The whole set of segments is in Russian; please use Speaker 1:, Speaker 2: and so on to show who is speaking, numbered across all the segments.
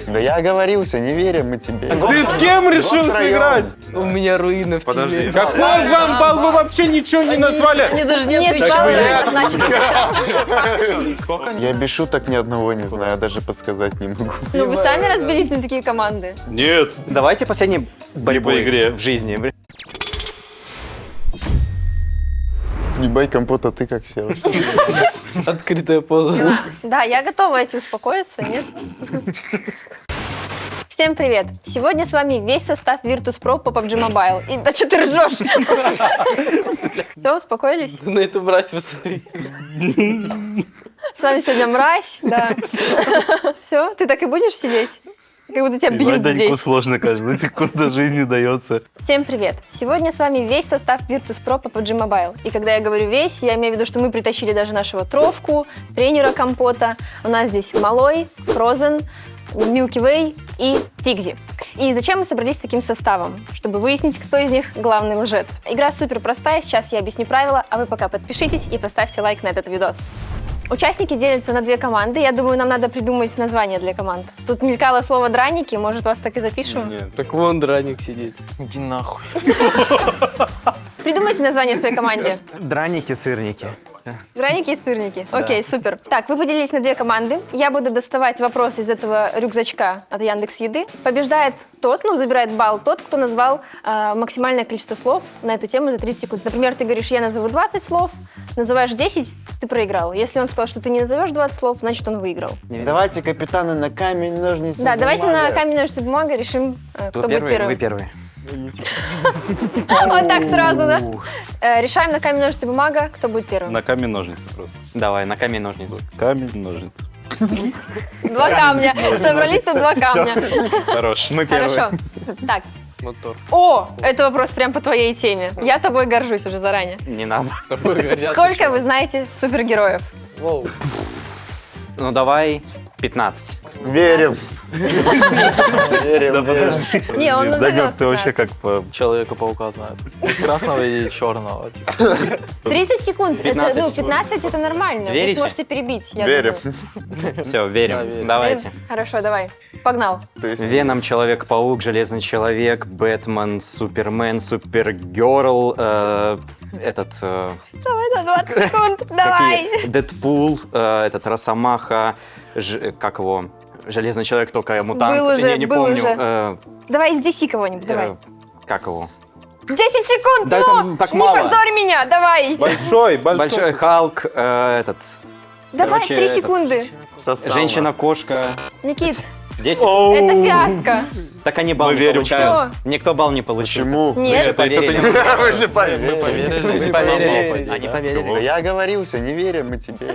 Speaker 1: Да я оговорился, не верим мы тебе.
Speaker 2: Ты с кем решил сыграть?
Speaker 3: У меня руины в тебе.
Speaker 2: Какой вам балл? Вы вообще ничего не назвали.
Speaker 3: Они даже не
Speaker 4: Нет,
Speaker 3: отвечают.
Speaker 4: значит,
Speaker 1: Я без шуток ни одного не знаю, я даже подсказать не могу.
Speaker 4: ну вы сами разбились на такие команды.
Speaker 2: Нет.
Speaker 5: Давайте последней борьбой
Speaker 2: по игре.
Speaker 5: в жизни.
Speaker 1: Ебай, Компот, а ты как сел?
Speaker 3: Открытая поза.
Speaker 4: Да, я готова идти успокоиться, нет? Всем привет! Сегодня с вами весь состав Virtus.pro по PUBG Mobile. И да что ты ржешь? Все, успокоились?
Speaker 3: На эту мразь посмотри.
Speaker 4: С вами сегодня Мразь, да. Все, ты так и будешь сидеть? Как будто тебя бьют здесь.
Speaker 2: сложно каждая секунда жизни дается.
Speaker 4: Всем привет! Сегодня с вами весь состав Virtus.pro по PUBG Mobile. И когда я говорю весь, я имею в виду, что мы притащили даже нашего Тровку, тренера Компота. У нас здесь Малой, Frozen, Milky Way и Тигзи. И зачем мы собрались с таким составом? Чтобы выяснить, кто из них главный лжец. Игра супер простая, сейчас я объясню правила, а вы пока подпишитесь и поставьте лайк на этот видос. Участники делятся на две команды. Я думаю, нам надо придумать название для команд. Тут мелькало слово «драники», может, вас так и запишем?
Speaker 2: Нет.
Speaker 3: Так вон драник сидит.
Speaker 5: Иди нахуй.
Speaker 4: Придумайте название своей команде.
Speaker 5: Драники, сырники.
Speaker 4: Драники и сырники. Окей, супер. Так, вы поделились на две команды. Я буду доставать вопросы из этого рюкзачка от Яндекс.Еды. Побеждает тот, забирает балл тот, кто назвал максимальное количество слов на эту тему за 30 секунд. Например, ты говоришь, я назову 20 слов, называешь 10, ты проиграл. Если он сказал, что ты не назовешь 20 слов, значит, он выиграл.
Speaker 1: Давайте, капитаны, на камень, ножницы,
Speaker 4: Да, давайте
Speaker 1: бумага.
Speaker 4: на камень, ножницы, бумага решим, кто будет
Speaker 5: Вы
Speaker 4: первым.
Speaker 5: первый.
Speaker 4: Вот так сразу, да? Решаем на камень, ножницы, бумага, кто будет первым.
Speaker 2: На камень ножницы просто.
Speaker 5: Давай, на камень ножницы.
Speaker 2: Камень ножницы.
Speaker 4: Два камня. Собрались тут два камня.
Speaker 2: Хорош.
Speaker 5: Мы первые.
Speaker 4: Хорошо. Так.
Speaker 3: Мотор.
Speaker 4: О, это вопрос прям по твоей теме. Я тобой горжусь уже заранее.
Speaker 5: Не надо.
Speaker 3: Такой горячий
Speaker 4: Сколько
Speaker 3: чувак.
Speaker 4: вы знаете супергероев?
Speaker 3: Воу.
Speaker 5: Ну давай 15.
Speaker 1: Верим. Верим.
Speaker 4: Не, он назовет.
Speaker 2: Данек, ты вообще как по...
Speaker 6: Человека-паука знает. Красного и черного.
Speaker 4: 30 секунд.
Speaker 5: 15.
Speaker 4: Это, 15 это нормально. Вы
Speaker 5: Верите?
Speaker 4: сможете перебить. Я
Speaker 1: Верим.
Speaker 4: думаю.
Speaker 5: Все, верим.
Speaker 6: Да, верим.
Speaker 5: Давайте.
Speaker 4: Хорошо, давай. Погнал.
Speaker 1: То есть
Speaker 5: Веном, Человек-паук, Железный человек, Бэтмен, Супермен, Супергерл, этот...
Speaker 4: Давай на 20 секунд. Давай.
Speaker 5: какие? Дэдпул, этот Росомаха, как его? Железный человек, только мутант.
Speaker 4: Был уже,
Speaker 5: не
Speaker 4: был
Speaker 5: помню.
Speaker 4: уже. Давай из DC кого-нибудь, давай.
Speaker 5: Как его?
Speaker 4: 10 секунд,
Speaker 5: Да
Speaker 4: ну!
Speaker 5: это так
Speaker 4: Не
Speaker 5: мало.
Speaker 4: позорь меня, давай.
Speaker 2: Большой.
Speaker 5: Большой Халк, этот...
Speaker 4: Давай,
Speaker 5: короче,
Speaker 4: 3
Speaker 5: этот,
Speaker 4: секунды.
Speaker 1: сосало.
Speaker 5: Женщина-кошка.
Speaker 4: Никит,
Speaker 5: 10.
Speaker 4: это фиаско.
Speaker 5: Так они балл
Speaker 2: Мы
Speaker 5: не
Speaker 2: верим.
Speaker 5: получают. Никто балл не получил.
Speaker 1: Почему?
Speaker 4: Нет.
Speaker 5: Вы же поверили.
Speaker 1: Вы же
Speaker 6: Мы
Speaker 1: поверили.
Speaker 6: поверили.
Speaker 5: Вы поверили. Они
Speaker 1: Да
Speaker 5: поверили.
Speaker 1: я оговорился, не верим мы тебе.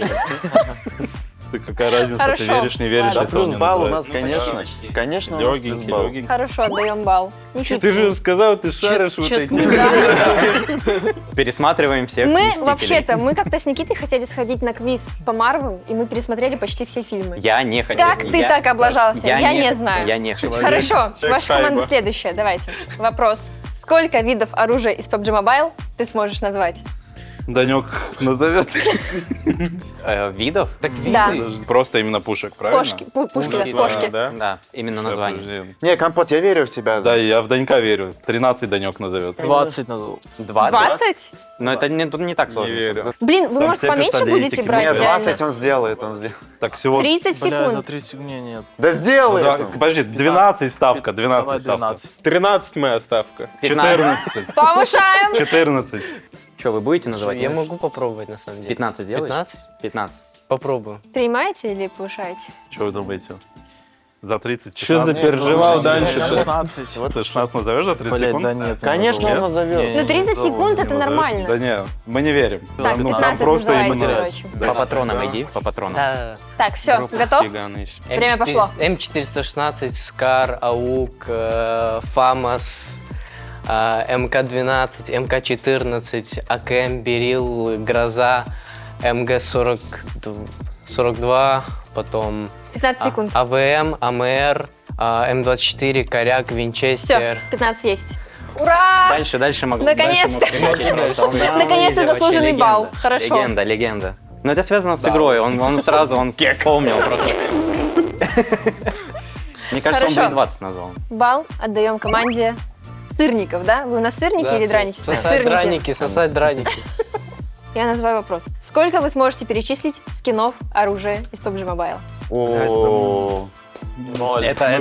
Speaker 2: Ты какая разница,
Speaker 4: Хорошо.
Speaker 2: ты веришь, не веришь,
Speaker 4: Ладно.
Speaker 2: если он
Speaker 1: Плюс
Speaker 2: не
Speaker 1: балл у
Speaker 2: называет.
Speaker 1: нас, конечно. Конечно, у нас плюс
Speaker 2: Легенький,
Speaker 1: балл.
Speaker 2: легенький.
Speaker 4: Хорошо, отдаем балл. Никит,
Speaker 2: Ты же сказал, ты шаришь вот
Speaker 3: Чё-
Speaker 2: эти.
Speaker 5: Пересматриваем всех
Speaker 4: мы
Speaker 5: Мстителей.
Speaker 4: вообще-то, мы как-то с Никитой хотели сходить на квиз по Марвел, и мы пересмотрели почти все фильмы.
Speaker 5: Я не хотел.
Speaker 4: Как ты так облажался? Я не знаю.
Speaker 5: Я не хотел.
Speaker 4: Хорошо,
Speaker 2: Человек
Speaker 4: ваша команда
Speaker 2: шайба.
Speaker 4: следующая, давайте. Вопрос. Сколько видов оружия из PUBG Mobile ты сможешь назвать?
Speaker 2: Данек назовет.
Speaker 5: Видов?
Speaker 3: Так
Speaker 4: Да.
Speaker 2: Просто именно пушек, правильно?
Speaker 4: Кошки, пушки, да,
Speaker 2: А,
Speaker 4: кошки.
Speaker 2: да?
Speaker 5: Да, именно название.
Speaker 2: Подожди.
Speaker 1: Не, Компот, я верю в тебя.
Speaker 2: Да, я в Данька верю. 13 Данек назовет.
Speaker 6: 20 назову.
Speaker 5: 20?
Speaker 4: 20?
Speaker 5: Но это тут не так сложно.
Speaker 2: Не верю.
Speaker 4: Блин, вы,
Speaker 2: Там
Speaker 4: может,
Speaker 2: все
Speaker 4: поменьше
Speaker 2: пистолетики.
Speaker 4: будете брать?
Speaker 1: Нет,
Speaker 4: реально?
Speaker 1: 20 он сделает, он сделает.
Speaker 2: Так всего...
Speaker 4: 30
Speaker 6: Бля, за
Speaker 4: секунд.
Speaker 6: 30 секунд нет.
Speaker 1: Да сделай
Speaker 2: Да,
Speaker 1: это.
Speaker 2: подожди, 12 ставка, 12
Speaker 6: Давай
Speaker 2: ставка.
Speaker 6: 12.
Speaker 2: 13 моя ставка. 14.
Speaker 4: Повышаем.
Speaker 2: 14.
Speaker 5: Что, вы будете называть?
Speaker 3: Я могу попробовать, на самом деле.
Speaker 5: 15 сделаешь?
Speaker 3: 15?
Speaker 5: 15.
Speaker 3: Попробую.
Speaker 4: Принимаете или повышаете?
Speaker 2: Что вы думаете? За 30?
Speaker 3: Что за
Speaker 2: 15?
Speaker 3: переживал
Speaker 6: Нет,
Speaker 3: дальше?
Speaker 6: 16.
Speaker 2: Вот ты 16 назовешь за 30
Speaker 6: Блять,
Speaker 2: секунд?
Speaker 6: да нет. не
Speaker 1: Конечно, он
Speaker 6: назову.
Speaker 1: назовет.
Speaker 4: Ну, 30 секунд
Speaker 2: Не
Speaker 4: это
Speaker 2: назовешь?
Speaker 4: нормально.
Speaker 2: Да не, мы не верим.
Speaker 4: Так,
Speaker 6: Ну,
Speaker 4: 15
Speaker 2: просто
Speaker 4: называйте,
Speaker 2: именно-
Speaker 4: короче.
Speaker 5: По патронам иди, по патронам.
Speaker 3: Да.
Speaker 4: Так, все, готов? Время пошло.
Speaker 3: М416, Скар, АУК, ФАМАС, МК-12, МК-14, АКМ, Берил, Гроза, МГ-42, потом
Speaker 4: 15 секунд.
Speaker 3: АВМ, АМР, М24, Коряк,
Speaker 4: Все,
Speaker 3: Винчестер.
Speaker 4: 15 есть. Ура!
Speaker 5: Дальше могу.
Speaker 4: Наконец-то!
Speaker 5: дальше могу прикинуть просто. Он
Speaker 4: Наконец-то
Speaker 5: вообще
Speaker 4: заслуженный
Speaker 5: легенда.
Speaker 4: балл. Хорошо.
Speaker 5: Легенда. Но это связано с игрой. Он сразу вспомнил просто. Мне кажется, он
Speaker 4: Хорошо.
Speaker 5: бы и 20 назвал.
Speaker 4: Балл отдаем команде сырников, да? Вы у нас сырники
Speaker 3: Да,
Speaker 4: или драники?
Speaker 3: Сосать драники, сосать драники.
Speaker 4: Я называю вопрос. Сколько вы сможете перечислить скинов оружия из PUBG Mobile?
Speaker 1: О,
Speaker 5: Это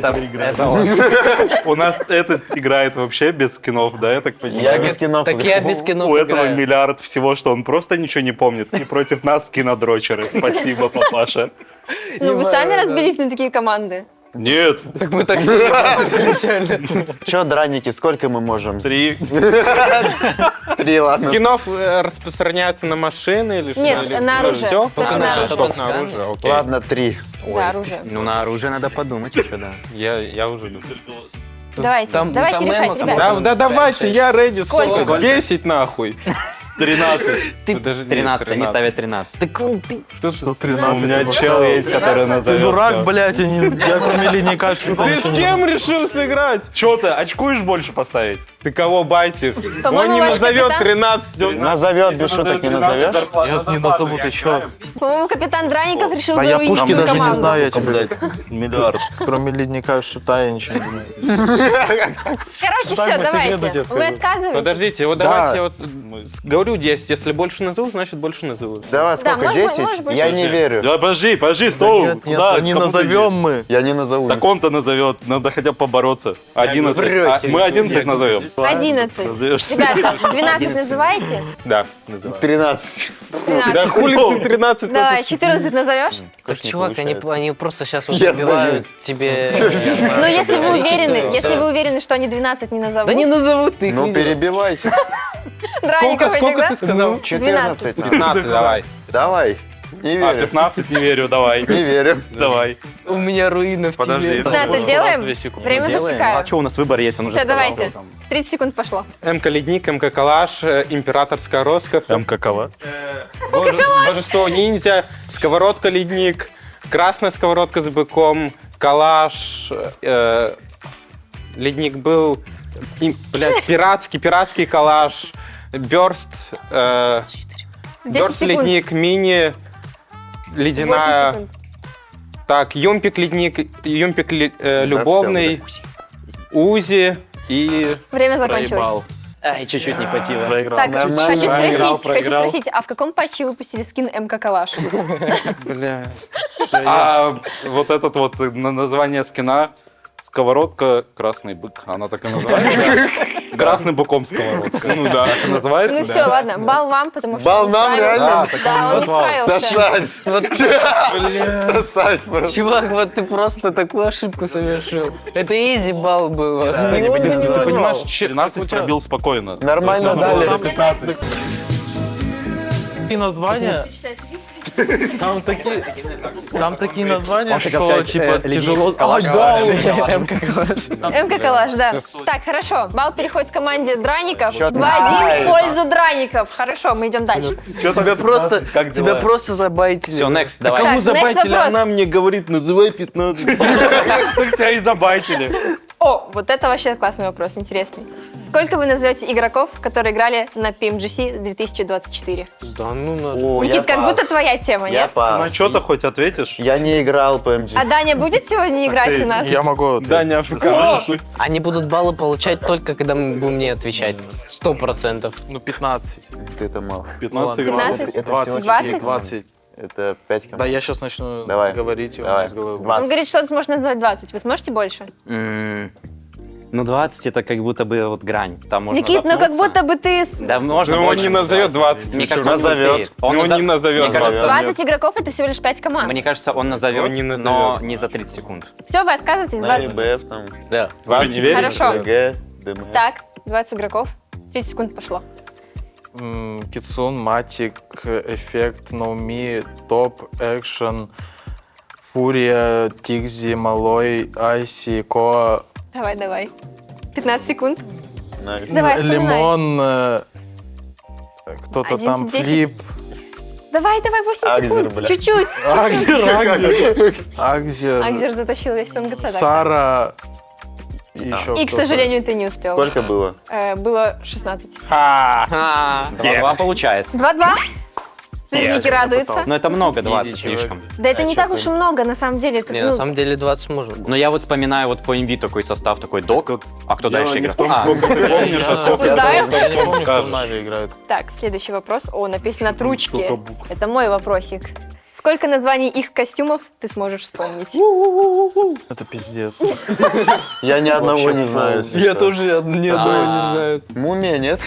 Speaker 2: У нас этот играет вообще без скинов, да, я так
Speaker 1: я
Speaker 2: понимаю?
Speaker 1: без скинов
Speaker 3: Так я без кино
Speaker 2: У этого
Speaker 3: играю.
Speaker 2: миллиард всего, что он просто ничего не помнит. И против нас скинодрочеры. Спасибо, папаша.
Speaker 4: Ну, вы сами разбились на такие команды.
Speaker 2: Нет,
Speaker 3: Так мы так сильно изначально.
Speaker 1: Че, драники, сколько мы можем?
Speaker 2: 3.
Speaker 1: 3, ладно.
Speaker 7: Скинов распространяется на машины или что?
Speaker 4: Нет,
Speaker 7: Или
Speaker 4: на оружие.
Speaker 7: Все?
Speaker 4: Только на оружие.
Speaker 7: Только на оружие, окей.
Speaker 1: Ладно, 3.
Speaker 4: Да, оружие.
Speaker 5: Ну, на оружие надо подумать еще, да.
Speaker 7: Я уже люблю.
Speaker 4: Давайте,
Speaker 3: там
Speaker 4: давайте решать,
Speaker 3: эмо, там
Speaker 4: ребята.
Speaker 7: Да давайте, я ready.
Speaker 4: Сколько?
Speaker 7: Сколько? 10 нахуй.
Speaker 2: 13.
Speaker 7: Подожди,
Speaker 5: 13, они ставят 13.
Speaker 3: Так он
Speaker 6: Что
Speaker 2: У
Speaker 6: 13?
Speaker 2: меня чел есть, который назовет.
Speaker 6: Ты дурак,
Speaker 2: всё.
Speaker 6: блядь, я кроме ледника что-то
Speaker 7: Ты с кем решил сыграть?
Speaker 2: Чё ты, очкуешь больше поставить?
Speaker 7: Ты кого байтишь?
Speaker 4: По-моему,
Speaker 7: Он не
Speaker 4: ваш
Speaker 7: назовет
Speaker 4: капитан-
Speaker 7: 13.
Speaker 1: Назовет, без шуток не назовешь?
Speaker 6: Нет, не назовут еще.
Speaker 4: По-моему, капитан Драников решил
Speaker 6: А я
Speaker 4: заруинить
Speaker 6: пушки
Speaker 4: свою
Speaker 6: даже не
Speaker 4: команду.
Speaker 6: знаю, я тебе,
Speaker 2: Миллиард.
Speaker 6: кроме ледника шута я ничего не думаю.
Speaker 4: Короче, все, давайте. Вы отказываетесь?
Speaker 7: Подождите, вот
Speaker 6: Да.
Speaker 7: давайте я вот говорю 10. Если больше назову, значит больше назову.
Speaker 1: Давай,
Speaker 4: Да,
Speaker 1: сколько,
Speaker 4: может быть,
Speaker 1: 10?
Speaker 4: может быть,
Speaker 1: Я
Speaker 4: может
Speaker 1: не верю.
Speaker 2: Да подожди, стой.
Speaker 6: Нет, нет,
Speaker 2: Куда?
Speaker 6: не
Speaker 2: Кому ты
Speaker 6: назовем мы.
Speaker 1: Я не назову.
Speaker 2: Так он-то назовет, надо хотя бы побороться. 11.
Speaker 3: врете.
Speaker 2: Мы 11 назовем.
Speaker 4: 11.
Speaker 2: Назовешь.
Speaker 4: Ребята, 12 называете?
Speaker 7: Да, назову.
Speaker 1: 13.
Speaker 4: 13.
Speaker 7: Да хули ты 13
Speaker 4: Давай, 14 назовешь?
Speaker 3: Так, чувак, они просто сейчас вот
Speaker 1: Я
Speaker 3: забивают
Speaker 1: сдаюсь.
Speaker 3: тебе...
Speaker 4: Но если вы
Speaker 3: количество,
Speaker 4: уверены,
Speaker 3: всё.
Speaker 4: если вы уверены, что они 12 не назовут,
Speaker 3: Да не назовут ты их.
Speaker 1: Ну,
Speaker 3: не делай.
Speaker 1: перебивайте.
Speaker 4: Драников этих,
Speaker 7: Сколько
Speaker 4: да?
Speaker 7: ты сказал?
Speaker 1: 14.
Speaker 7: 15, давай.
Speaker 1: Давай. Не
Speaker 2: А,
Speaker 1: верю.
Speaker 2: 15 не верю, давай.
Speaker 1: Не верю.
Speaker 2: Давай.
Speaker 3: У меня руина в
Speaker 2: Подожди.
Speaker 3: тебе.
Speaker 4: 15 делаем? Время
Speaker 5: А
Speaker 4: засекаю.
Speaker 5: что, у нас выбор есть, он уже
Speaker 4: Все,
Speaker 5: сказал.
Speaker 4: давайте. 30 секунд пошло.
Speaker 7: МК Ледник, МК Калаш, Императорская Роскошь,
Speaker 2: Там какова?
Speaker 7: Божество Ниндзя, Сковородка Ледник, Красная Сковородка с быком, Калаш, Ледник был, пиратский Калаш, Бёрст,
Speaker 4: 10
Speaker 7: Бёрст
Speaker 4: секунд.
Speaker 7: Ледник, Мини,
Speaker 4: 8
Speaker 7: Ледяная,
Speaker 4: секунд.
Speaker 7: так, Юмпик Ледник, Юмпик Любовный, Узи и...
Speaker 4: Время закончилось.
Speaker 6: Проебал.
Speaker 5: Ай, чуть-чуть не хватило.
Speaker 4: Так,
Speaker 1: Нормально.
Speaker 4: хочу
Speaker 6: Проиграл.
Speaker 4: спросить, а в каком патче выпустили скин МК Калаш?
Speaker 7: Бля...
Speaker 2: А вот этот вот название скина сковородка красный бык. Она так и называется. С красным быком сковородка. Ну да, так и называется.
Speaker 4: Ну
Speaker 2: да.
Speaker 4: все, ладно, балл вам, потому что
Speaker 1: Балл
Speaker 4: он не
Speaker 1: нам,
Speaker 4: справился.
Speaker 1: реально?
Speaker 4: Да, он не справился.
Speaker 1: Сосать. Сосать просто.
Speaker 3: Чувак, вот ты просто такую ошибку совершил. Это изи балл был.
Speaker 2: Ты
Speaker 3: Ну,
Speaker 2: понимаешь, 13 пробил спокойно.
Speaker 1: Нормально дали.
Speaker 6: Такие названия, там такие названия,
Speaker 5: Он хотел
Speaker 6: что
Speaker 5: сказать,
Speaker 6: типа
Speaker 5: ледник,
Speaker 6: тяжело.
Speaker 5: калаш,
Speaker 6: А,
Speaker 5: калаш.
Speaker 6: да,
Speaker 4: МК Калаш, да. Так, хорошо, балл переходит к команде Драников.
Speaker 1: Счет
Speaker 4: 2-1
Speaker 1: найс.
Speaker 4: в пользу Драников. Хорошо, мы идем дальше.
Speaker 3: Тебя просто,
Speaker 2: Как
Speaker 3: тебя
Speaker 2: дела?
Speaker 3: просто забайтили.
Speaker 5: Все, next, давай.
Speaker 4: Так, next вопрос.
Speaker 2: мне говорит, называй 15. Так тебя и забайтили.
Speaker 4: О, вот это вообще классный вопрос, интересный. Сколько вы назовете игроков, которые играли на PMGC 2024?
Speaker 3: Да, ну надо.
Speaker 1: О, я
Speaker 4: Никит, как
Speaker 1: пас.
Speaker 4: будто твоя тема,
Speaker 1: Я
Speaker 4: нет?
Speaker 1: пас.
Speaker 2: На что-то хоть ответишь?
Speaker 1: Я не играл по MG.
Speaker 4: А Даня будет сегодня играть у нас?
Speaker 6: Я могу.
Speaker 2: Да, не АФК.
Speaker 3: Они будут баллы получать только, когда мы будем мне отвечать. 100%.
Speaker 6: Ну, 15.
Speaker 1: Это мало.
Speaker 2: 15 играл.
Speaker 4: 15?
Speaker 1: Это
Speaker 6: 20.
Speaker 4: 20?
Speaker 6: 20.
Speaker 1: Это 5
Speaker 6: Да,
Speaker 1: команд.
Speaker 6: я сейчас начну
Speaker 1: Давай.
Speaker 6: говорить, и у
Speaker 1: Давай.
Speaker 6: меня из головы.
Speaker 4: Он
Speaker 1: 20.
Speaker 4: говорит, что он сможет назвать 20. Вы сможете больше?
Speaker 5: Ну, 20 это как будто бы вот грань. Там можно
Speaker 4: Никит, ну как
Speaker 5: запнуться.
Speaker 4: будто бы ты...
Speaker 5: Да, можно
Speaker 7: Ну он
Speaker 5: больше
Speaker 7: не назовет
Speaker 5: назвать.
Speaker 7: 20.
Speaker 5: Мне
Speaker 7: ничего.
Speaker 5: кажется, он не
Speaker 1: назовет.
Speaker 5: успеет.
Speaker 7: Ну, он не назовет
Speaker 5: Мне кажется,
Speaker 4: 20 игроков это всего лишь 5 команд.
Speaker 5: мне кажется, он назовет,
Speaker 7: Он не назовет.
Speaker 5: но не за 30 секунд.
Speaker 4: Все, вы отказываетесь?
Speaker 1: На
Speaker 4: 20.
Speaker 1: ИБФ там.
Speaker 3: Да.
Speaker 2: Вы не верите?
Speaker 4: Хорошо.
Speaker 1: ДГ, ДМГ.
Speaker 4: Так, 20 игроков. 30 секунд пошло.
Speaker 6: Китсун, Матик, Эффект, Ноуми, Топ, Экшен, Фурия, Тигзи, Малой, Айси, Коа,
Speaker 4: Давай. 15 секунд.
Speaker 1: Знаю.
Speaker 4: Давай, вспоминай.
Speaker 6: Лимон, кто-то
Speaker 4: 11,
Speaker 6: там,
Speaker 4: 10.
Speaker 6: Флип,
Speaker 4: Давай, 8
Speaker 1: Акзер,
Speaker 4: секунд.
Speaker 1: бля.
Speaker 4: Чуть-чуть.
Speaker 6: Акзер,
Speaker 4: Акзер затащил весь ПМГЦ. так.
Speaker 6: Сара и еще
Speaker 4: И, к сожалению, ты не успел.
Speaker 1: Сколько было?
Speaker 4: Было 16.
Speaker 5: 2-2 получается.
Speaker 4: 2-2. Свердники радуются.
Speaker 5: Но это много, 20
Speaker 6: Иди, человек.
Speaker 5: слишком.
Speaker 4: Да это не так уж и много, на самом деле. Это,
Speaker 3: Не,
Speaker 4: ну,
Speaker 3: на самом деле 20 можно.
Speaker 5: Но я вот вспоминаю вот по MV такой состав, такой док. А кто дальше
Speaker 2: Дело не
Speaker 5: играет?
Speaker 2: в том,
Speaker 5: А,
Speaker 2: сколько ты помнишь, а сколько ты
Speaker 4: Осуждаю.
Speaker 2: просто
Speaker 6: Я не помню, кто в
Speaker 2: скажешь.
Speaker 6: Нави играет.
Speaker 4: Так, следующий вопрос. О, написано от ручки.
Speaker 2: Сколько букв?
Speaker 4: Это мой вопросик. Сколько названий их костюмов ты сможешь вспомнить?
Speaker 6: Это пиздец.
Speaker 1: Я ни одного
Speaker 6: Вообще
Speaker 1: не знаю. если
Speaker 6: Я
Speaker 1: что.
Speaker 6: тоже ни одного не знаю.
Speaker 1: Мумия, нет?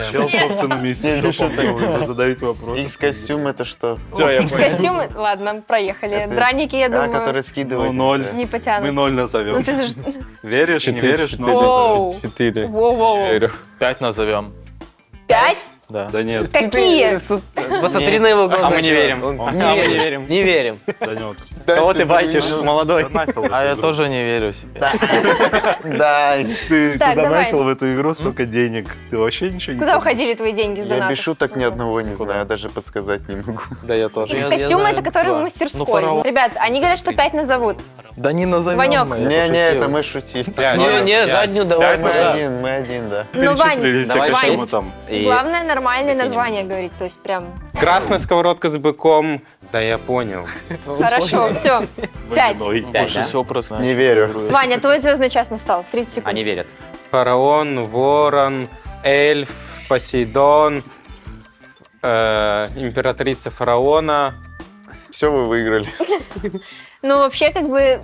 Speaker 2: Чел в собственном месте,
Speaker 1: Не,
Speaker 2: что
Speaker 1: ну
Speaker 2: помнил,
Speaker 1: что
Speaker 2: вы задаете вопрос.
Speaker 1: X-костюм это что?
Speaker 2: Все, я понял.
Speaker 4: Костюмы? Ладно, проехали.
Speaker 1: Это-
Speaker 4: Драники, я
Speaker 1: Да,
Speaker 4: думаю,
Speaker 1: который скидывает.
Speaker 2: Ну, 0.
Speaker 4: не
Speaker 2: Мы
Speaker 4: потянут.
Speaker 2: 0
Speaker 4: Ну
Speaker 2: назовем.
Speaker 4: ты же...
Speaker 2: Веришь, не веришь? но
Speaker 4: Воу.
Speaker 6: 4.
Speaker 4: Воу-воу.
Speaker 6: 5 назовем.
Speaker 4: 5?
Speaker 6: Да.
Speaker 2: Да нет,
Speaker 4: Какие?
Speaker 3: Посмотри на его глаза.
Speaker 5: А мы не верим.
Speaker 3: Он-
Speaker 5: А
Speaker 3: Не
Speaker 5: мы не
Speaker 3: верим.
Speaker 5: верим.
Speaker 3: Не верим.
Speaker 2: Данек.
Speaker 5: Кого ты байтишь, молодой?
Speaker 6: А я тоже не верю себе.
Speaker 1: Да,
Speaker 2: Ты
Speaker 4: Так, давай.
Speaker 2: донатил в эту игру столько денег. Ты вообще ничего не
Speaker 4: Куда
Speaker 2: помнишь?
Speaker 4: уходили твои деньги с
Speaker 1: я
Speaker 4: донатов?
Speaker 1: без шуток ни одного не знаю, я даже подсказать не могу.
Speaker 6: Да, я тоже.
Speaker 3: Я
Speaker 4: X-костюмы
Speaker 3: знаю
Speaker 4: это которые в
Speaker 3: два.
Speaker 4: мастерской.
Speaker 6: Ну, фараон.
Speaker 4: Ребят, они говорят, что 5 назовут.
Speaker 6: Да не назовем
Speaker 4: Ванек.
Speaker 6: мы, я
Speaker 1: Не,
Speaker 6: пошутил.
Speaker 1: это мы шутили.
Speaker 3: Не, заднюю давай.
Speaker 2: Пять
Speaker 1: Мы
Speaker 2: назад.
Speaker 1: один, мы один, да.
Speaker 4: Ну, Вань,
Speaker 2: Перечислили все
Speaker 5: давай
Speaker 2: костюмы
Speaker 5: шесть.
Speaker 2: там.
Speaker 5: И
Speaker 4: главное нормальное
Speaker 5: Какие-нибудь.
Speaker 4: название говорить. То есть прям
Speaker 7: Красная сковородка с быком. Да, я понял.
Speaker 4: хорошо, все. 5.
Speaker 5: пять,
Speaker 6: Больше
Speaker 5: да?
Speaker 6: всего просто...
Speaker 1: Не верю.
Speaker 4: Ваня, твой звездный час настал. 30 секунд.
Speaker 5: Они верят.
Speaker 7: Фараон, ворон, эльф, Посейдон, императрица фараона.
Speaker 1: Все, вы выиграли.
Speaker 4: Ну, вообще, как бы,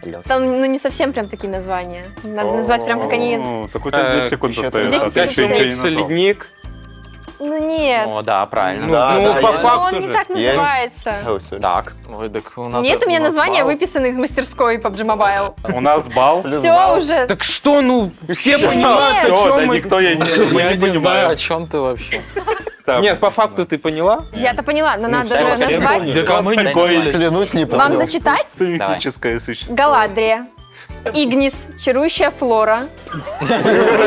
Speaker 5: Лёд.
Speaker 4: там, ну, не совсем прям такие названия. Надо назвать прям, как они...
Speaker 2: Ну, так у тебя 10 секунд
Speaker 1: еще
Speaker 2: остается.
Speaker 4: 10
Speaker 2: а ты еще
Speaker 4: секунд.
Speaker 2: ничего не
Speaker 7: Птица,
Speaker 2: назвал.
Speaker 7: ледник.
Speaker 4: Ну, нет.
Speaker 5: О, да, правильно.
Speaker 1: Да,
Speaker 7: ну,
Speaker 1: да,
Speaker 7: по
Speaker 1: я-
Speaker 4: Но
Speaker 7: факту
Speaker 4: он не
Speaker 7: же.
Speaker 4: так
Speaker 1: Есть.
Speaker 4: называется.
Speaker 1: О, всё.
Speaker 5: Так.
Speaker 6: Ой, так у нас
Speaker 4: Нет у меня названия,
Speaker 6: балл.
Speaker 4: выписанные из мастерской PUBG Mobile.
Speaker 2: У нас балл.
Speaker 1: Плюс
Speaker 4: Все
Speaker 1: балл.
Speaker 4: уже.
Speaker 7: Так что, ну, все понимают,
Speaker 2: Все,
Speaker 7: о
Speaker 2: да
Speaker 7: чем мы...
Speaker 2: никто я не
Speaker 6: Я не знаю,
Speaker 2: понимаю.
Speaker 6: о чем ты вообще.
Speaker 2: Так,
Speaker 7: Нет, по факту ты поняла?
Speaker 4: Я-то поняла, но надо
Speaker 5: всё,
Speaker 4: же
Speaker 5: хрен
Speaker 4: назвать.
Speaker 5: помню.
Speaker 6: Да а мы не поняли.
Speaker 1: Клянусь, не
Speaker 4: Вам
Speaker 1: понял.
Speaker 4: зачитать?
Speaker 2: ты мифическое существо.
Speaker 4: Галадрия, Игнис, Чарующая Флора,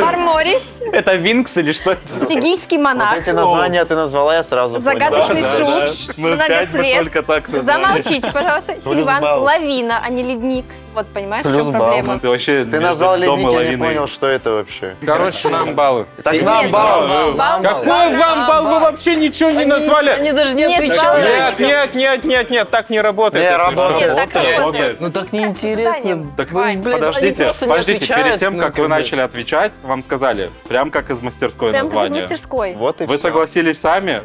Speaker 4: Марморис,
Speaker 5: Это Винкс или что это?
Speaker 4: Тигийский
Speaker 1: Вот
Speaker 4: монарх,
Speaker 1: эти названия ты назвала, я сразу понял.
Speaker 4: Загадочный
Speaker 2: Да, да, да.
Speaker 4: шут,
Speaker 2: Мы 5 бы
Speaker 4: многоцвет.
Speaker 2: только так назвали.
Speaker 4: Замолчите, пожалуйста. Сильван,
Speaker 1: балл.
Speaker 4: лавина, а не ледник. Вот, понимаешь, в
Speaker 1: Плюс
Speaker 4: чем
Speaker 1: балл.
Speaker 4: проблема?
Speaker 2: Ты вообще
Speaker 1: Ты назвал
Speaker 2: между домом
Speaker 1: ледник,
Speaker 2: и
Speaker 1: я не
Speaker 2: лавиной.
Speaker 1: понял, что это вообще.
Speaker 7: Короче, нам баллы.
Speaker 1: Так
Speaker 4: Нет,
Speaker 1: нам балл.
Speaker 4: балл.
Speaker 7: Какой вам балл? Вы вообще ничего не назвали.
Speaker 3: Они даже не
Speaker 4: Нет,
Speaker 3: отвечают.
Speaker 7: Нет, так не работает.
Speaker 1: Не,
Speaker 7: если
Speaker 1: работает.
Speaker 7: что.
Speaker 4: Нет, так
Speaker 2: Работает.
Speaker 4: работает.
Speaker 3: Ну так неинтересно.
Speaker 2: Так
Speaker 4: Вань,
Speaker 3: блин, они
Speaker 2: подождите,
Speaker 3: просто не
Speaker 2: подождите,
Speaker 3: отвечают,
Speaker 2: перед тем,
Speaker 3: ну,
Speaker 2: как
Speaker 3: как
Speaker 2: вы
Speaker 3: бы.
Speaker 2: начали отвечать, вам сказали, прям как из мастерской
Speaker 4: Прям как в
Speaker 2: название.
Speaker 4: мастерской.
Speaker 1: Вот и
Speaker 2: Вы
Speaker 1: всё.
Speaker 2: согласились сами?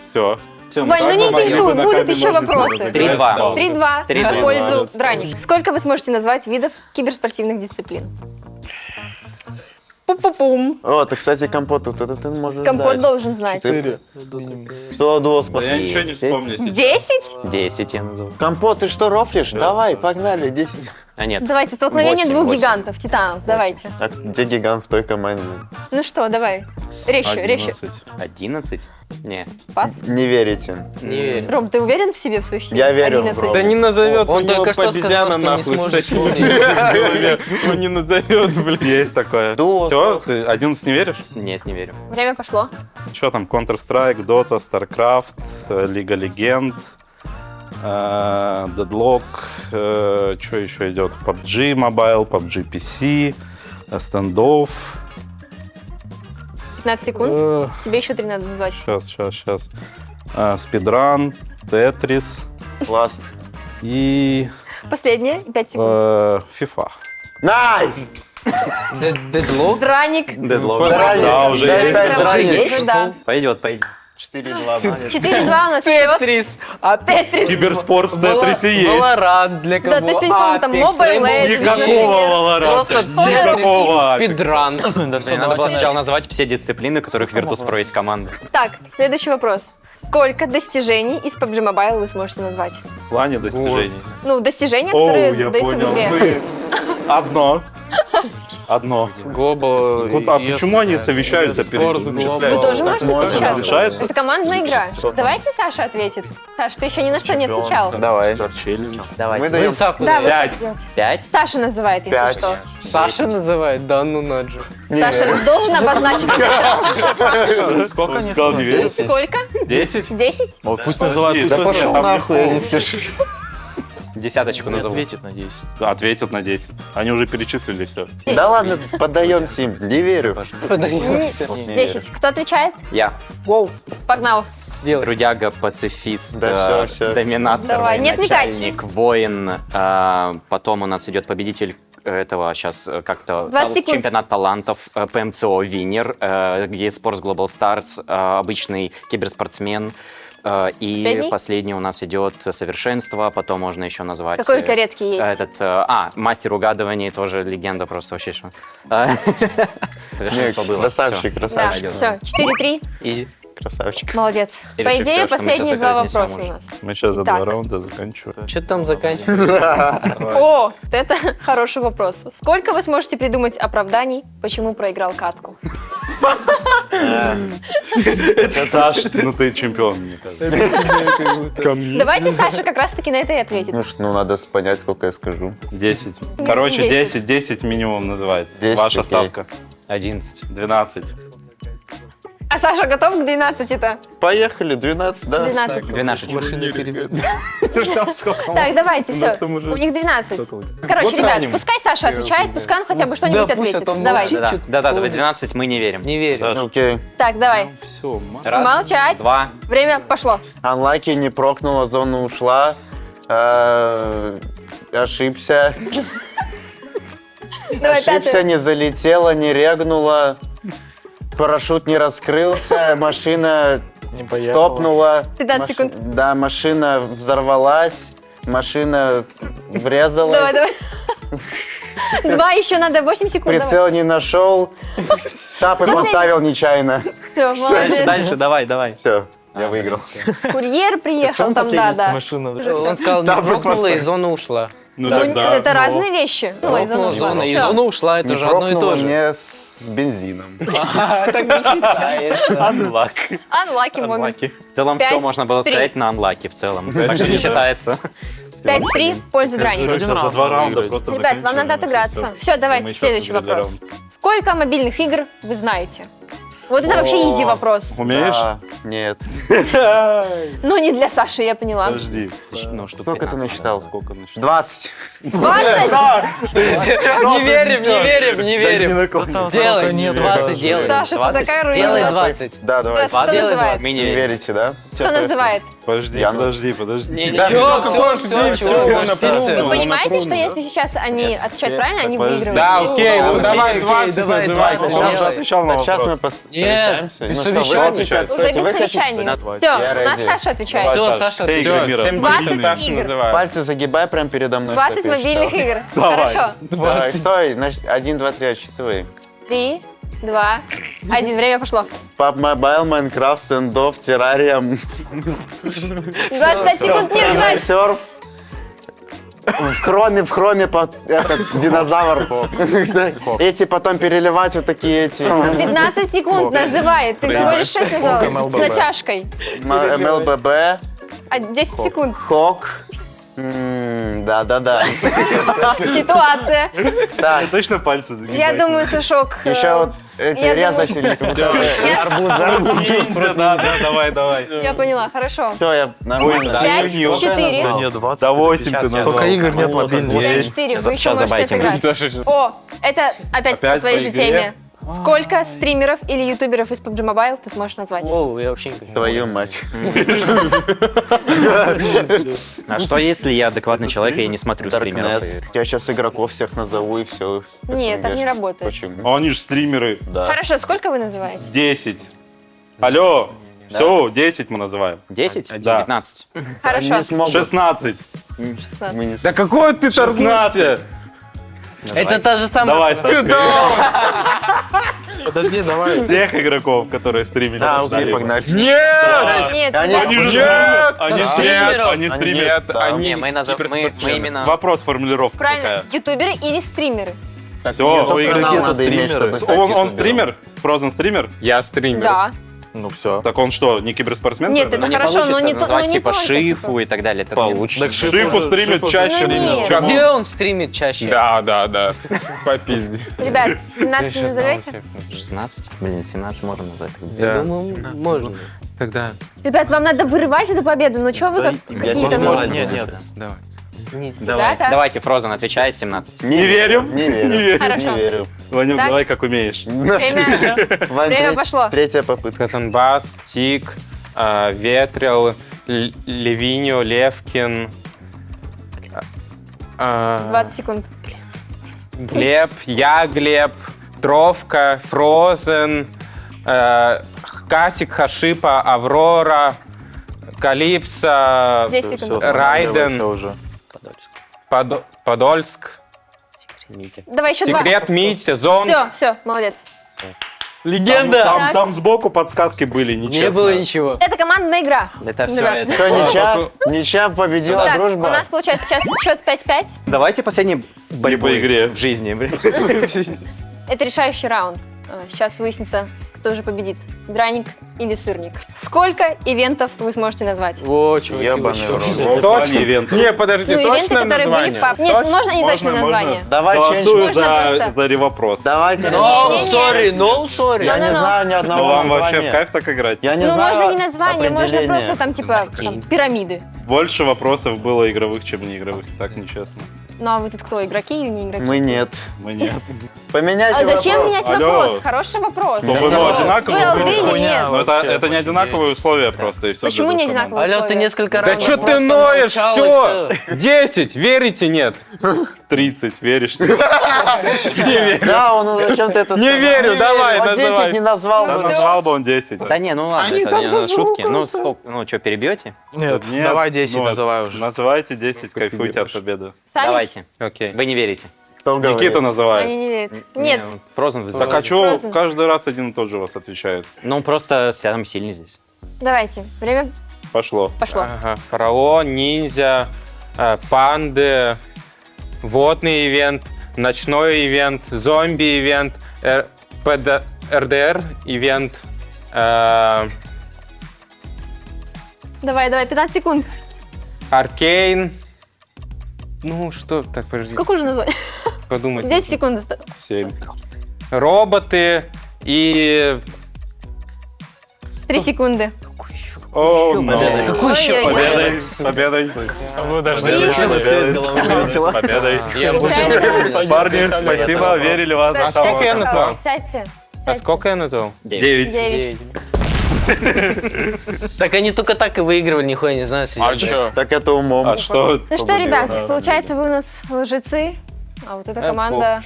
Speaker 2: Все.
Speaker 4: Вань, ну не интуй, будут еще вопросы.
Speaker 5: 3-2.
Speaker 4: 3-2 в
Speaker 5: 3-2.
Speaker 4: пользу Драник. Сколько вы сможете назвать видов киберспортивных дисциплин? Пум-пум-пум.
Speaker 1: О, ты, кстати, компот, вот это ты можешь
Speaker 4: Компот
Speaker 1: дать.
Speaker 4: должен знать.
Speaker 1: 100 досков.
Speaker 2: Я ничего не
Speaker 5: 10.
Speaker 2: вспомню сейчас.
Speaker 4: 10?
Speaker 5: 10 я назову.
Speaker 1: Компот, ты что, рофлишь? Давай, погнали, 10.
Speaker 5: А нет.
Speaker 4: Давайте, столкновение
Speaker 5: 8,
Speaker 4: двух
Speaker 5: 8.
Speaker 4: гигантов, титанов. Давайте.
Speaker 1: А где гигант в той команде?
Speaker 4: Ну что, давай. Резче, резче.
Speaker 2: 11.
Speaker 5: 11? Не.
Speaker 4: Пас.
Speaker 1: Не верите.
Speaker 3: Не верю.
Speaker 4: Ром, ты уверен в себе, в своих силах?
Speaker 1: Я верю в
Speaker 4: 11.
Speaker 1: Рома.
Speaker 7: Да не назовет,
Speaker 3: Он
Speaker 7: у него
Speaker 3: только что
Speaker 7: обезьяна
Speaker 3: сказал, что не
Speaker 7: нахуй
Speaker 3: сможет
Speaker 7: с этим
Speaker 3: вспомнить.
Speaker 7: в голове. Он не назовет, блин.
Speaker 2: Есть такое.
Speaker 1: Дуо.
Speaker 2: Все, ты 11 не веришь?
Speaker 5: Нет, не верю.
Speaker 4: Время пошло.
Speaker 2: Что там, Counter-Strike, Dota, StarCraft, Лига Легенд, Deadlock, что еще идет? PUBG Mobile, PUBG PC, Standoff.
Speaker 4: 15 секунд. Тебе еще 3 надо назвать.
Speaker 2: Сейчас. Speedrun, Tetris
Speaker 1: Ласт.
Speaker 2: и
Speaker 4: Последнее, 5 секунд.
Speaker 2: FIFA.
Speaker 1: Найс!
Speaker 3: Дедлок?
Speaker 4: Драник.
Speaker 5: Дедлог.
Speaker 2: Да, уже
Speaker 1: Дай
Speaker 2: есть.
Speaker 1: пять
Speaker 4: Уже
Speaker 1: драник.
Speaker 4: есть, да.
Speaker 5: Пойдет, пойдет.
Speaker 1: 4-2.
Speaker 4: 4-2 у нас счет.
Speaker 3: Тетрис.
Speaker 4: Тетрис.
Speaker 2: Киберспорт в Тетрисе есть.
Speaker 3: Valorant для кого?
Speaker 4: Да, то есть, по-моему, там Mobile Legends,
Speaker 2: Никакого
Speaker 3: Просто
Speaker 2: Valorant. Никакого.
Speaker 3: спидран.
Speaker 5: Блин, надо было сначала назвать все дисциплины, которых Virtus.pro есть команда.
Speaker 4: Так, следующий вопрос. Сколько достижений из PUBG Mobile вы сможете назвать?
Speaker 2: В плане достижений.
Speaker 4: Ну, достижения,
Speaker 2: Оу,
Speaker 4: которые
Speaker 2: я
Speaker 4: даются в
Speaker 2: понял.
Speaker 4: игре.
Speaker 2: Одно. Одно.
Speaker 6: Global.
Speaker 2: Вот, а почему они совещаются перед
Speaker 6: Sport,
Speaker 2: этим?
Speaker 6: Global.
Speaker 4: Вы тоже можете
Speaker 1: можно.
Speaker 4: отвечать.
Speaker 2: Решается?
Speaker 4: Это командная игра. Давайте Саша ответит. Саш, ты еще ни на что не отвечал.
Speaker 5: Давай.
Speaker 1: Мы
Speaker 3: Вы
Speaker 1: даем
Speaker 3: ставку
Speaker 4: Да, вы
Speaker 2: Пять.
Speaker 4: что делаете?
Speaker 5: 5?
Speaker 4: Саша называет, если
Speaker 1: 5.
Speaker 4: что.
Speaker 3: Саша называет? Да ну Наджу.
Speaker 4: Саша должен обозначить.
Speaker 6: Сколько они
Speaker 2: Сказал, не веришь?
Speaker 4: Сколько?
Speaker 2: 10?
Speaker 4: 10?
Speaker 6: Вот пусть называют.
Speaker 1: Да
Speaker 6: пусть
Speaker 1: пошел
Speaker 6: ответит.
Speaker 1: нахуй, я не скажу.
Speaker 5: Десяточку
Speaker 6: Не
Speaker 5: назову.
Speaker 6: ответит на 10.
Speaker 2: Ответят на 10. Они уже перечислили все.
Speaker 1: Да ладно, поддаемся им. Не верю.
Speaker 3: Подаемся.
Speaker 4: 10. Кто отвечает?
Speaker 5: Я.
Speaker 4: Воу. Погнал.
Speaker 5: Трудяга, пацифист,
Speaker 1: Да, всё.
Speaker 5: доминатор,
Speaker 4: Давай, не отвлекайтесь.
Speaker 5: начальник, воин. Потом у нас идет победитель этого сейчас как-то
Speaker 4: 20 секунд.
Speaker 5: чемпионат талантов, ПМЦО Винер, eSports Global Stars, обычный киберспортсмен. И
Speaker 4: Последний?
Speaker 5: последний у нас идет совершенство, потом можно еще назвать...
Speaker 4: Какой у тебя редкий есть?
Speaker 5: Мастер угадывания, тоже легенда просто вообще. Что. Совершенство было.
Speaker 1: Красавчик,
Speaker 4: Да,
Speaker 1: красавчик.
Speaker 4: все, 4-3.
Speaker 5: И
Speaker 1: Красавчик.
Speaker 4: Молодец.
Speaker 5: Или
Speaker 4: По
Speaker 5: же
Speaker 4: идее,
Speaker 5: всё, что мы
Speaker 4: последние
Speaker 5: сейчас
Speaker 4: два
Speaker 5: их разнесем
Speaker 4: вопроса
Speaker 5: уже.
Speaker 4: у нас.
Speaker 2: Мы сейчас за
Speaker 4: Так.
Speaker 2: 2 раунда заканчиваем.
Speaker 3: Что там заканчивается?
Speaker 4: О, вот это хороший вопрос. Сколько вы сможете придумать оправданий, почему проиграл катку?
Speaker 2: Это Саша, ну ты чемпион, мне кажется.
Speaker 4: Давайте Саша как раз-таки на это и ответит.
Speaker 1: Ну, надо понять, сколько я скажу.
Speaker 2: 10. Короче, 10 минимум называет.
Speaker 1: 10,
Speaker 2: Ваша
Speaker 1: окей.
Speaker 2: ставка.
Speaker 5: 11.
Speaker 2: 12.
Speaker 4: А Саша готов к 12-то?
Speaker 1: Поехали, 12, да?
Speaker 4: 12.
Speaker 5: 12.
Speaker 4: Так, давайте, все. У них 12. Короче, ребят, пускай Саша отвечает, пускай он хотя бы что-нибудь
Speaker 3: Да, пусть
Speaker 4: ответит.
Speaker 3: он
Speaker 4: Давайте.
Speaker 3: молчит.
Speaker 5: Да, 12 мы не верим.
Speaker 3: Не верю.
Speaker 1: Окей.
Speaker 4: Так, давай.
Speaker 2: Все,
Speaker 5: Раз,
Speaker 4: Молчать.
Speaker 5: 2.
Speaker 4: Время пошло.
Speaker 1: Анлаки не прокнула, зона ушла. Ошибся.
Speaker 4: Давай,
Speaker 1: Ошибся,
Speaker 4: пятый.
Speaker 1: не залетела, не регнула. Парашют не раскрылся, машина стопнула.
Speaker 4: 15 секунд.
Speaker 1: Да, машина взорвалась, машина врезалась.
Speaker 4: Давай, давай. Два, еще надо 8 секунд.
Speaker 1: Прицел не нашел, стапы поставил нечаянно.
Speaker 4: Все, молодец.
Speaker 7: Дальше, давай.
Speaker 1: Все, я выиграл.
Speaker 4: Курьер приехал там, да.
Speaker 3: Он сказал,
Speaker 1: Да,
Speaker 3: не
Speaker 1: вы
Speaker 3: прокнула,
Speaker 1: просто-
Speaker 3: и зона ушла.
Speaker 2: Ну,
Speaker 4: Ну,
Speaker 2: тогда,
Speaker 4: это
Speaker 2: ну,
Speaker 4: разные вещи. Ну, и зона
Speaker 3: Прокнула
Speaker 4: ушла.
Speaker 3: зона, и
Speaker 4: Всё.
Speaker 3: зона ушла, это
Speaker 1: Не
Speaker 3: же одно и
Speaker 1: прокнуло
Speaker 3: то же.
Speaker 1: мне с бензином.
Speaker 3: Так не считается.
Speaker 4: Unlucky moment.
Speaker 5: В целом
Speaker 4: 5,
Speaker 5: все можно было
Speaker 4: 3.
Speaker 5: сказать на анлаке в целом. Так что не считается.
Speaker 4: 5-3 в пользу Грани.
Speaker 2: Сейчас за 2 раунда просто
Speaker 4: Ребят, вам
Speaker 2: заканчиваем,
Speaker 4: надо
Speaker 2: и
Speaker 4: отыграться.
Speaker 2: всё.
Speaker 4: Все,
Speaker 2: Мы
Speaker 4: давайте,
Speaker 2: еще
Speaker 4: следующий
Speaker 2: выиграли
Speaker 4: вопрос.
Speaker 2: раунд.
Speaker 4: Сколько мобильных игр вы знаете? Вот это вообще изи вопрос.
Speaker 2: Умеешь?
Speaker 1: Да, нет.
Speaker 4: Но не для Саши, я поняла.
Speaker 2: Подожди.
Speaker 5: Ну, штук
Speaker 1: Сколько ты
Speaker 5: 15,
Speaker 1: насчитал?
Speaker 2: Сколько насчитал?
Speaker 1: 20.
Speaker 4: 20?
Speaker 3: Не верим, не верим, не верим. Делай, 20 делай.
Speaker 4: Саша, ты такая руина.
Speaker 3: Делай 20.
Speaker 1: Да, давай.
Speaker 4: Кто называет?
Speaker 5: Мы не
Speaker 1: Не
Speaker 5: верим.
Speaker 1: верите, да?
Speaker 4: Кто называет?
Speaker 2: Подожди,
Speaker 1: Я-
Speaker 2: подожди.
Speaker 4: Вы понимаете, что если сейчас они отвечают правильно, они выигрывают?
Speaker 7: Да, окей, ну давай 20
Speaker 3: давай,
Speaker 7: называй.
Speaker 3: 20.
Speaker 2: Я
Speaker 3: Делай.
Speaker 2: отвечал на
Speaker 1: Сейчас мы
Speaker 2: вопрос.
Speaker 1: посовещаемся.
Speaker 3: без
Speaker 1: Ну что, вы
Speaker 3: совещания.
Speaker 1: хотите
Speaker 4: Уже
Speaker 1: отстать?
Speaker 4: без
Speaker 1: Вы хотите?
Speaker 4: совещания.
Speaker 1: Давай.
Speaker 4: Все,
Speaker 1: Я
Speaker 4: у нас
Speaker 1: ready.
Speaker 4: Саша отвечает.
Speaker 3: Все, Саша,
Speaker 2: Все
Speaker 3: ты
Speaker 2: игры мира.
Speaker 4: 20 игр.
Speaker 1: Пальцы загибай прямо передо мной.
Speaker 4: 20
Speaker 1: чтоб я
Speaker 4: мобильных
Speaker 1: считал.
Speaker 4: игр. Хорошо.
Speaker 1: Давай, стой, 1, 2, 3, отсчитывай.
Speaker 4: 3, 2, 1. Время пошло.
Speaker 1: PUBG Mobile, Minecraft, стендов, террариум,
Speaker 4: 25 секунд не ждать.
Speaker 1: серф. В хроме этот динозавр. Эти потом переливать вот такие эти.
Speaker 4: 15 секунд называет. Ты всего лишь 6 назвал. С натяжкой.
Speaker 1: МЛББ,
Speaker 4: 10 секунд.
Speaker 1: Хок. Да.
Speaker 4: Ситуация.
Speaker 1: Так,
Speaker 2: Точно пальцы загибать?
Speaker 4: Я думаю, Сашок.
Speaker 1: еще вот эти
Speaker 4: я думаю-
Speaker 1: резатели. Арбузы.
Speaker 2: Да, давай.
Speaker 4: Я поняла, хорошо.
Speaker 1: Все, я нормально.
Speaker 4: 5, 4,
Speaker 2: Да 8 ты назвал.
Speaker 7: Сколько игр нет мобильных?
Speaker 4: 5, 4. Вы еще
Speaker 5: Сейчас
Speaker 4: можете
Speaker 5: забайтим.
Speaker 4: отыграть. О, это опять по
Speaker 2: Опять
Speaker 4: твоей
Speaker 2: по
Speaker 4: же
Speaker 2: игре?
Speaker 4: теме. Сколько стримеров или ютуберов из PUBG Mobile ты сможешь назвать?
Speaker 3: Оу, я вообще не понимаю.
Speaker 1: Твою мать.
Speaker 5: А что если я адекватный человек, и я не смотрю стримеров?
Speaker 1: Darkness. Я сейчас игроков всех назову и все.
Speaker 4: Нет, так не работает.
Speaker 1: Почему?
Speaker 2: А они же стримеры.
Speaker 1: Да.
Speaker 4: Хорошо, сколько вы называете?
Speaker 2: 10. Алло. Все, 10 мы называем.
Speaker 5: 10?
Speaker 2: Да.
Speaker 5: 15.
Speaker 4: Хорошо.
Speaker 1: Не смогут.
Speaker 2: 16.
Speaker 1: Мы не
Speaker 7: Да какой ты торгнулся?
Speaker 2: 16.
Speaker 3: Это та же самая...
Speaker 2: Давай, Сашка.
Speaker 7: Подожди, давай.
Speaker 2: Всех игроков, которые стримили.
Speaker 1: А,
Speaker 2: назвали.
Speaker 1: окей, погнали.
Speaker 4: Нет,
Speaker 1: Они
Speaker 4: да.
Speaker 2: Они же
Speaker 1: Нет!
Speaker 2: стримят. Они
Speaker 3: стримеров.
Speaker 2: Они стримят.
Speaker 1: Да.
Speaker 5: Не, мы именно...
Speaker 2: Вопрос, формулировка
Speaker 4: Правильно,
Speaker 2: какая.
Speaker 4: ютуберы или стримеры?
Speaker 2: Все,
Speaker 1: Кто
Speaker 7: игроки
Speaker 1: канал
Speaker 7: это
Speaker 1: надо иметь,
Speaker 7: стримеры.
Speaker 1: чтобы стать
Speaker 2: он
Speaker 1: ютубером?
Speaker 2: стример? Frozen стример?
Speaker 7: Я стример.
Speaker 4: Да.
Speaker 7: Ну все.
Speaker 2: Так он что, не киберспортсмен?
Speaker 4: Нет,
Speaker 2: тогда?
Speaker 4: это
Speaker 5: Не
Speaker 4: хорошо, но
Speaker 5: получится
Speaker 4: не то,
Speaker 5: назвать
Speaker 4: но не
Speaker 5: типа
Speaker 4: только,
Speaker 5: шифу
Speaker 4: типа.
Speaker 5: и так далее. Это
Speaker 7: Получится.
Speaker 5: нет.
Speaker 2: Шифу стримит чаще.
Speaker 4: Ну, нет.
Speaker 2: чем
Speaker 3: Где он стримит чаще?
Speaker 7: Да. Попизди.
Speaker 4: Ребят, 17 назовете?
Speaker 5: 16? Блин, 17 можно назвать.
Speaker 3: Я думаю, можно.
Speaker 7: Тогда.
Speaker 4: Ребят, вам надо вырывать эту победу. Ну что вы как какие-то...
Speaker 1: возможно.
Speaker 7: Нет. Давай.
Speaker 4: Ребята,
Speaker 5: Давайте, Фрозен отвечает 17.
Speaker 2: Не верю.
Speaker 1: Не верю.
Speaker 2: Не верю.
Speaker 4: Хорошо.
Speaker 1: Не верю.
Speaker 2: Ванюк,
Speaker 4: Так.
Speaker 2: давай как умеешь.
Speaker 4: время.
Speaker 1: Вань,
Speaker 4: Время пошло.
Speaker 1: Третья попытка.
Speaker 7: Казанбас, Тик, Ветрил, Левиньо, Левкин,
Speaker 4: 20 секунд.
Speaker 7: Глеб, я Глеб, Тровка, Фрозен, Касик, Хашипа, Аврора, Калипсо,
Speaker 4: 10 секунд.
Speaker 7: Райден,
Speaker 6: уже.
Speaker 7: Подольск,
Speaker 4: Давай еще два.
Speaker 7: Секрет, Митя, Зон.
Speaker 4: Все, молодец.
Speaker 3: Легенда!
Speaker 4: Так.
Speaker 2: Там сбоку подсказки были,
Speaker 3: Не
Speaker 2: нечестно.
Speaker 3: было ничего.
Speaker 4: Это командная игра.
Speaker 5: Это все,
Speaker 4: Ребят.
Speaker 5: это...
Speaker 1: Что, ничья? Ничья победила
Speaker 4: Так, у
Speaker 1: дружба?
Speaker 4: нас получается сейчас счет 5-5.
Speaker 5: Давайте последний борьбой
Speaker 2: игре.
Speaker 5: в жизни.
Speaker 4: Это решающий раунд. Сейчас выяснится, кто же победит. Драник или сырник. Сколько ивентов вы сможете назвать?
Speaker 3: О, чуваки,
Speaker 1: Ебаный
Speaker 3: вы
Speaker 1: в
Speaker 3: чё?
Speaker 1: рот.
Speaker 7: Точно?
Speaker 2: ивент.
Speaker 7: Не, подожди,
Speaker 4: Ну, ивенты,
Speaker 7: точное
Speaker 4: которые были
Speaker 7: название?
Speaker 4: в Нет, можно не точное название.
Speaker 1: Давай
Speaker 2: Голосую
Speaker 1: ченч.
Speaker 4: Можно просто.
Speaker 2: за ревопрос.
Speaker 1: Давайте.
Speaker 3: No,
Speaker 4: Не-не-не.
Speaker 3: sorry, no, sorry.
Speaker 1: Я не
Speaker 4: No-no-no.
Speaker 1: знаю ни
Speaker 2: Ну
Speaker 1: одного
Speaker 2: вам вообще в
Speaker 1: названия.
Speaker 2: кайф так играть?
Speaker 1: Я не
Speaker 4: Ну,
Speaker 1: знаю
Speaker 4: можно не название, можно
Speaker 1: определения.
Speaker 4: просто там, типа, там, пирамиды.
Speaker 2: Больше вопросов было игровых, чем не игровых. Так нечестно.
Speaker 4: Ну, а вы тут кто, игроки или не игроки?
Speaker 1: Мы нет.
Speaker 2: Мы нет.
Speaker 1: Поменяйте
Speaker 4: А зачем
Speaker 1: вопрос.
Speaker 4: менять
Speaker 2: Алло.
Speaker 4: вопрос? Хороший вопрос.
Speaker 2: Чтобы
Speaker 1: не
Speaker 2: было
Speaker 1: важно.
Speaker 2: одинаково.
Speaker 4: Вы алды
Speaker 2: было.
Speaker 4: или нет?
Speaker 2: Ну, это не одинаковые условия просто, и все.
Speaker 4: Почему не одинаковые
Speaker 3: Алло, ты
Speaker 4: условия?
Speaker 3: несколько
Speaker 7: Да
Speaker 3: раз
Speaker 7: что ты
Speaker 3: просто
Speaker 7: ноешь?
Speaker 3: молчал, и
Speaker 7: Все!
Speaker 3: всё.
Speaker 7: 10, верите, нет?
Speaker 2: 30, веришь?
Speaker 1: Да, он зачем-то это
Speaker 7: Не
Speaker 1: сказал?
Speaker 7: верю, давай,
Speaker 1: Он
Speaker 7: называй.
Speaker 1: 10 не назвал.
Speaker 2: Да
Speaker 1: бы.
Speaker 2: назвал бы он 10.
Speaker 5: Да не, ну ладно, это не шутки. Ну, сколько, ну что, перебьете?
Speaker 6: Нет,
Speaker 2: Нет,
Speaker 6: давай 10
Speaker 2: ну,
Speaker 6: называй уже.
Speaker 2: Называйте 10, кайфуйте от победы.
Speaker 4: Сами?
Speaker 5: Давайте.
Speaker 7: Окей.
Speaker 5: Вы не верите.
Speaker 1: Кто говорит?
Speaker 2: Никита называет.
Speaker 4: Они не верят. Нет,
Speaker 5: Фрозен
Speaker 2: Так
Speaker 5: вызывает.
Speaker 2: а что
Speaker 4: Frozen.
Speaker 2: каждый раз один и тот же вас отвечает?
Speaker 5: Ну, просто самый сильный здесь.
Speaker 4: давайте. Время
Speaker 2: Пошло.
Speaker 4: пошло.
Speaker 7: Ага. Фараон, ниндзя, панды, водный ивент, ночной ивент, зомби ивент, РДР ивент,
Speaker 4: Давай, 15 секунд.
Speaker 7: Аркейн. Ну что, так, подожди,
Speaker 4: Сколько уже назвать?
Speaker 7: подумать.
Speaker 4: 10 секунд.
Speaker 2: 7.
Speaker 7: Роботы и...
Speaker 4: 3 секунды.
Speaker 2: О,
Speaker 1: Победа.
Speaker 3: Какой еще?
Speaker 4: Ой-ой-ой.
Speaker 2: Победой.
Speaker 1: Победила.
Speaker 2: Победой.
Speaker 3: Я больше не помню.
Speaker 2: Парни, спасибо, верили в вас.
Speaker 7: А сколько я назвал?
Speaker 4: Сядьте.
Speaker 7: А сколько я назвал?
Speaker 2: 9.
Speaker 4: 9.
Speaker 3: Так они только так и выигрывали, нихуя не знаю.
Speaker 6: А
Speaker 3: сидят.
Speaker 6: чё?
Speaker 1: Так это умом.
Speaker 2: А что?
Speaker 4: Ну что, ребят, получается, вы у нас лжецы, а вот эта команда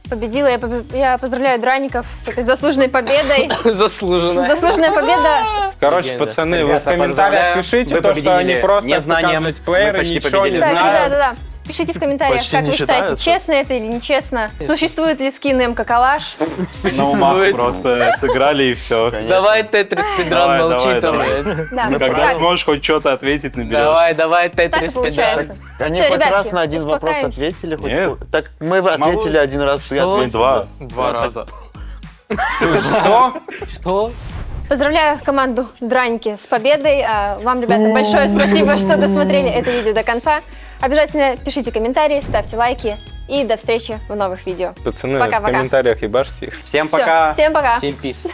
Speaker 4: победила. Я поздравляю Драников с этой заслуженной победой.
Speaker 3: Заслуженно.
Speaker 4: Заслуженная победа.
Speaker 7: Короче,
Speaker 3: Легенда.
Speaker 7: пацаны, вы в
Speaker 5: Ребята,
Speaker 7: комментариях
Speaker 5: поздравляю.
Speaker 7: пишите
Speaker 5: Вы
Speaker 7: то, что они
Speaker 5: победили
Speaker 7: просто
Speaker 5: незнанием.
Speaker 7: мультиплееры,
Speaker 5: Вы почти
Speaker 7: ничего
Speaker 5: победили.
Speaker 7: не
Speaker 4: Так,
Speaker 7: знают.
Speaker 4: да. Пишите в комментариях,
Speaker 6: Почти
Speaker 4: как
Speaker 6: не
Speaker 4: вы считаете,
Speaker 6: считается.
Speaker 4: честно это или нечестно. Существует ли скин МК Калаш?
Speaker 2: На умах просто сыграли и все.
Speaker 3: Давай Тетрис пидран,
Speaker 2: Давай,
Speaker 3: молчи
Speaker 2: давай,
Speaker 3: там.
Speaker 2: давай.
Speaker 3: блядь.
Speaker 4: Да.
Speaker 2: Когда
Speaker 4: Так,
Speaker 2: сможешь хоть что-то ответить, наберешь.
Speaker 3: Давай
Speaker 4: так и
Speaker 3: Тетрис пидран.
Speaker 4: получается.
Speaker 1: Они
Speaker 4: Всё,
Speaker 1: хоть
Speaker 4: ребятки,
Speaker 1: раз на один вопрос
Speaker 4: успокаиваемся.
Speaker 1: ответили? Хоть
Speaker 2: Нет.
Speaker 1: Так мы ответили один раз, ты
Speaker 3: Что?
Speaker 1: ответил.
Speaker 2: Два.
Speaker 6: Два раза.
Speaker 3: Что?
Speaker 4: Поздравляю команду Драники с победой. Вам, ребята, большое спасибо, что досмотрели это видео до конца. Обязательно пишите комментарии, ставьте лайки и до встречи в новых видео.
Speaker 7: Пацаны,
Speaker 4: Пока-пока.
Speaker 7: в комментариях ебашьте их.
Speaker 5: Всем
Speaker 4: Всё,
Speaker 5: пока.
Speaker 4: всем пока.
Speaker 3: Всем пис.